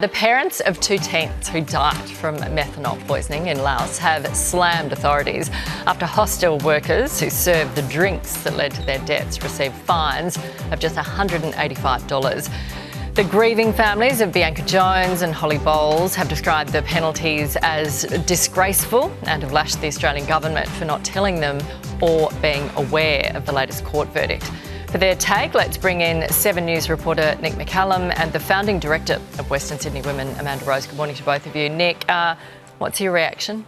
The parents of two teens who died from methanol poisoning in Laos have slammed authorities after hostel workers who served the drinks that led to their deaths received fines of just $185. The grieving families of Bianca Jones and Holly Bowles have described the penalties as disgraceful and have lashed the Australian government for not telling them or being aware of the latest court verdict. For their take, let's bring in 7 News reporter Nick McCallum and the founding director of Western Sydney Women, Amanda Rose. Good morning to both of you. Nick, what's your reaction?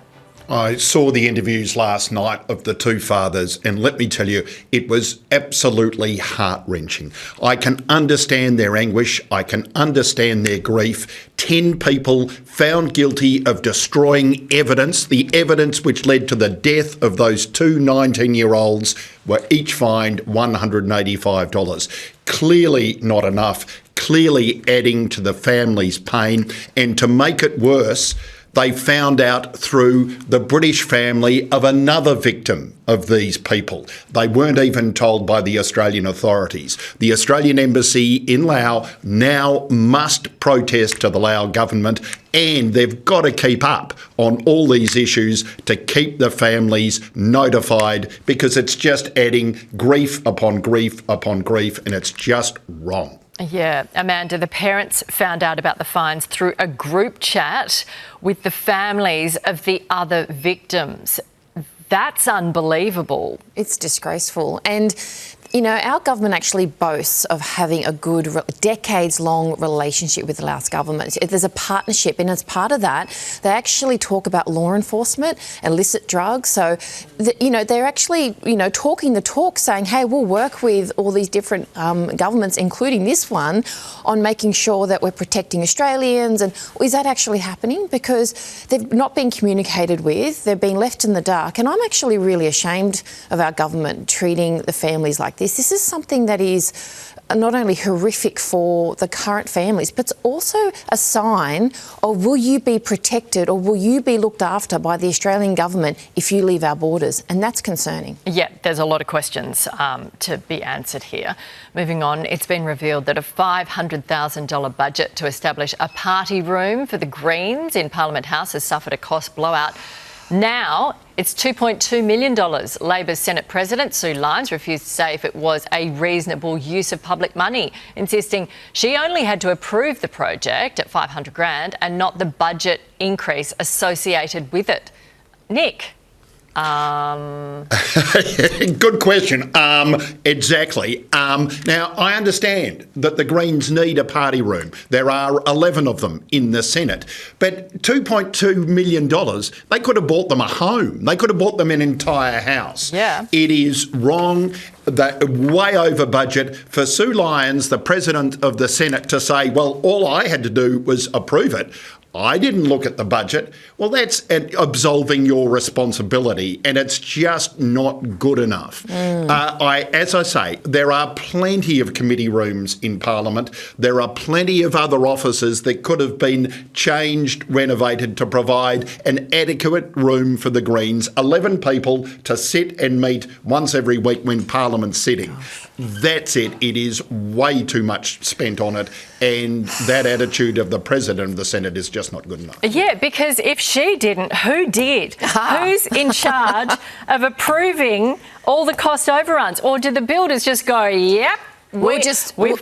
I saw the interviews last night of the two fathers, and let me tell you, it was absolutely heart-wrenching. I can understand their anguish. I can understand their grief. 10 people found guilty of destroying evidence, the evidence which led to the death of those two 19-year-olds were each fined $185. Clearly not enough, clearly adding to the family's pain, and to make it worse, they found out through the British family of another victim of these people. They weren't even told by the Australian authorities. The Australian embassy in Laos now must protest to the Lao government, and they've got to keep up on all these issues to keep the families notified, because it's just adding grief upon grief upon grief, and it's just wrong. Yeah, Amanda, the parents found out about the fines through a group chat with the families of the other victims. That's unbelievable. It's disgraceful. And, you know, our government actually boasts of having a good, decades-long relationship with the Laos government. There's a partnership, and as part of that, they actually talk about law enforcement, illicit drugs. So, they're actually, talking the talk, saying, hey, we'll work with all these different governments, including this one, on making sure that we're protecting Australians. And is that actually happening? Because they've not been communicated with, they've been left in the dark. And I'm actually really ashamed of our government treating the families like this. This is something that is not only horrific for the current families, but it's also a sign of, will you be protected or will you be looked after by the Australian government if you leave our borders? And that's concerning. Yeah, there's a lot of questions to be answered here. Moving on, it's been revealed that a $500,000 budget to establish a party room for the Greens in Parliament House has suffered a cost blowout. Now it's $2.2 million. Labor's Senate President Sue Lines refused to say if it was a reasonable use of public money, insisting she only had to approve the project at $500,000 and not the budget increase associated with it. Nick? Good question. Exactly. Now, I understand that the Greens need a party room. There are 11 of them in the Senate. But $2.2 million, they could have bought them a home. They could have bought them an entire house. Yeah. It is wrong, way over budget, for Sue Lyons, the President of the Senate, to say, well, all I had to do was approve it. I didn't look at the budget. Well, that's absolving your responsibility, and it's just not good enough. As I say, there are plenty of committee rooms in Parliament. There are plenty of other offices that could have been changed, renovated to provide an adequate room for the Greens. 11 people to sit and meet once every week when Parliament's sitting. That's it. It is way too much spent on it, and that attitude of the President of the Senate is just not good enough. Yeah, because if she didn't, who did? Who's in charge of approving all the cost overruns? Or did the builders just go, yep, we've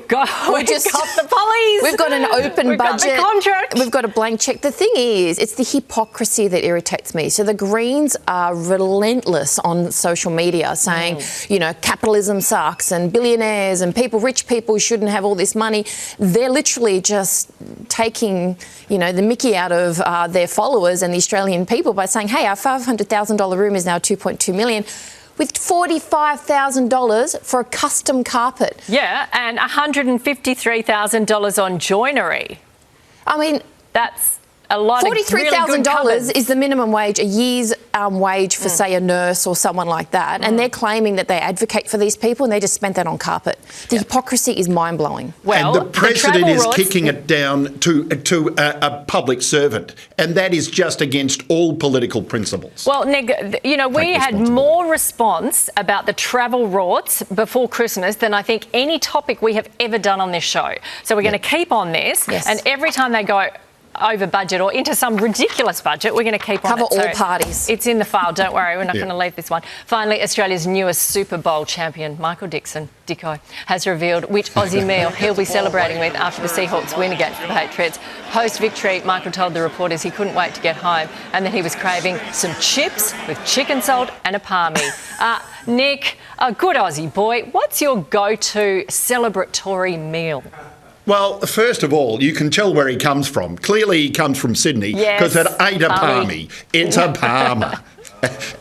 got the police. We've got an open budget. Got the contract. We've got a blank check. The thing is, it's the hypocrisy that irritates me. So the Greens are relentless on social media saying, capitalism sucks and billionaires and rich people shouldn't have all this money. They're literally just taking, the mickey out of their followers and the Australian people by saying, hey, our $500,000 room is now $2.2 million. With $45,000 for a custom carpet. Yeah, and $153,000 on joinery. I mean, that's a lot of really good $43,000 is the minimum wage a year's wage for, say, a nurse or someone like that, and they're claiming that they advocate for these people, and they just spent that on carpet. The hypocrisy is mind-blowing. Well, and the president is kicking it down to a public servant, and that is just against all political principles. Well, Nick, you know, we had more response about the travel rorts before Christmas than I think any topic we have ever done on this show. So we're going to keep on this, and every time they go over budget or into some ridiculous budget, we're going to keep on cover all parties. It's in the file, don't worry, we're not going to leave this one. Finally, Australia's newest Super Bowl champion, Michael Dicko, has revealed which Aussie meal he'll be celebrating with after the Seahawks win against the Patriots. Post-victory, Michael told the reporters he couldn't wait to get home and that he was craving some chips with chicken salt and a palmy. Nick, a good Aussie boy, what's your go-to celebratory meal? Well, first of all, you can tell where he comes from. Clearly he comes from Sydney because it ain't a palmy. It's a palmer.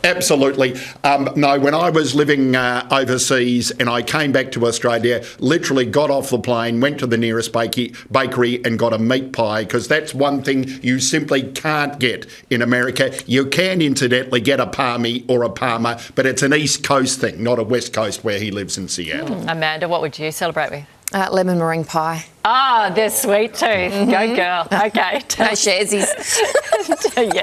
Absolutely. No, when I was living overseas and I came back to Australia, literally got off the plane, went to the nearest bakery and got a meat pie, because that's one thing you simply can't get in America. You can, incidentally, get a palmy or a palmer, but it's an East Coast thing, not a West Coast where he lives in Seattle. Amanda, what would you celebrate with? Lemon meringue pie. Ah, they're sweet tooth. Go girl. Okay. No sharesies. Yeah.